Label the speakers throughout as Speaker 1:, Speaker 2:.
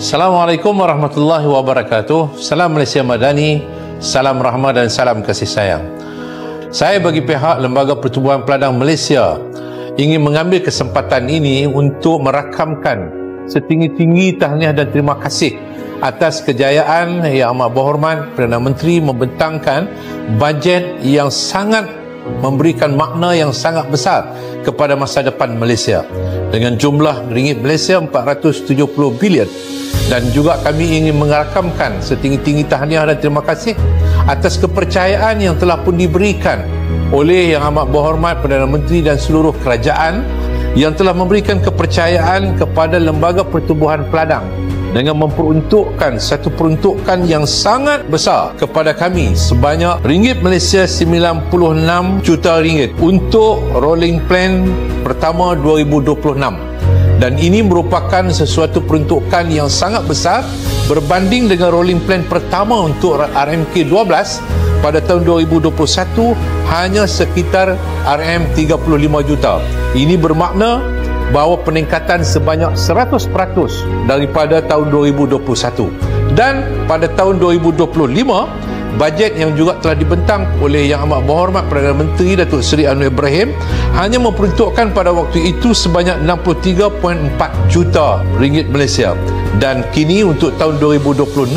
Speaker 1: Assalamualaikum warahmatullahi wabarakatuh. Salam Malaysia Madani, salam rahmah dan salam kasih sayang. Saya bagi pihak Lembaga Pertubuhan Peladang Malaysia ingin mengambil kesempatan ini untuk merakamkan setinggi-tinggi tahniah dan terima kasih atas kejayaan Yang Amat Berhormat Perdana Menteri membentangkan bajet yang sangat memberikan makna yang sangat besar kepada masa depan Malaysia dengan jumlah ringgit Malaysia 470 bilion. Dan juga kami ingin merakamkan setinggi-tinggi tahniah dan terima kasih atas kepercayaan yang telah pun diberikan oleh Yang Amat Berhormat Perdana Menteri dan seluruh kerajaan yang telah memberikan kepercayaan kepada Lembaga Pertubuhan Peladang dengan memperuntukkan satu peruntukan yang sangat besar kepada kami sebanyak ringgit Malaysia 96 juta ringgit untuk rolling plan pertama 2026. Dan ini merupakan sesuatu peruntukan yang sangat besar berbanding dengan rolling plan pertama untuk RMK 12 pada tahun 2021 hanya sekitar RM35 juta. Ini bermakna bahawa peningkatan sebanyak 100% daripada tahun 2021. Dan pada tahun 2025, bajet yang juga telah dibentang oleh Yang Amat Berhormat Perdana Menteri Datuk Seri Anwar Ibrahim hanya memperuntukkan pada waktu itu sebanyak 63.4 juta ringgit Malaysia. Dan kini untuk tahun 2026,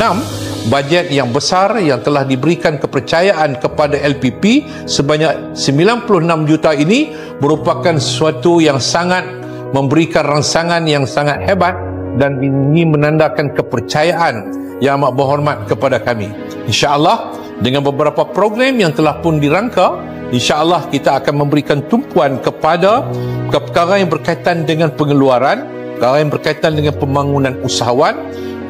Speaker 1: bajet yang besar yang telah diberikan kepercayaan kepada LPP sebanyak 96 juta ini merupakan sesuatu yang sangat memberikan rangsangan yang sangat hebat dan ini menandakan kepercayaan Yang Amat Berhormat kepada kami. InsyaAllah dengan beberapa program yang telah pun dirangka, InsyaAllah kita akan memberikan tumpuan kepada perkara yang berkaitan dengan pengeluaran, perkara yang berkaitan dengan pembangunan usahawan,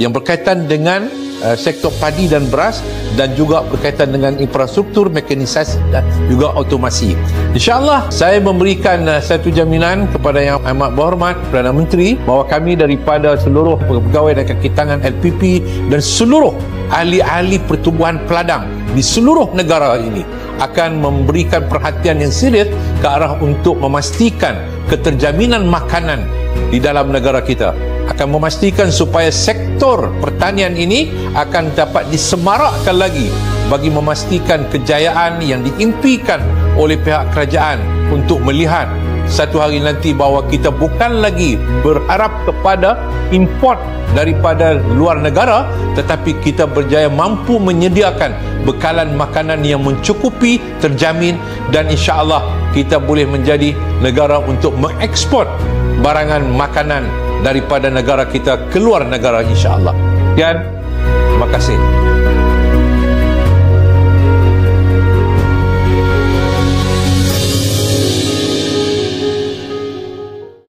Speaker 1: yang berkaitan dengan sektor padi dan beras, dan juga berkaitan dengan infrastruktur, mekanisasi dan juga automasi. InsyaAllah saya memberikan satu jaminan kepada Yang Amat Berhormat Perdana Menteri bahawa kami daripada seluruh pegawai dan kaki tangan LPP dan seluruh ahli-ahli pertubuhan peladang di seluruh negara ini akan memberikan perhatian yang serius ke arah untuk memastikan keterjaminan makanan di dalam negara kita, akan memastikan supaya sektor pertanian ini akan dapat disemarakkan lagi bagi memastikan kejayaan yang diimpikan oleh pihak kerajaan untuk melihat satu hari nanti bahawa kita bukan lagi berharap kepada import daripada luar negara, tetapi kita berjaya mampu menyediakan bekalan makanan yang mencukupi, terjamin, dan insya-Allah kita boleh menjadi negara untuk mengeksport barangan makanan daripada negara kita keluar negara insya-Allah. Sekian, terima kasih.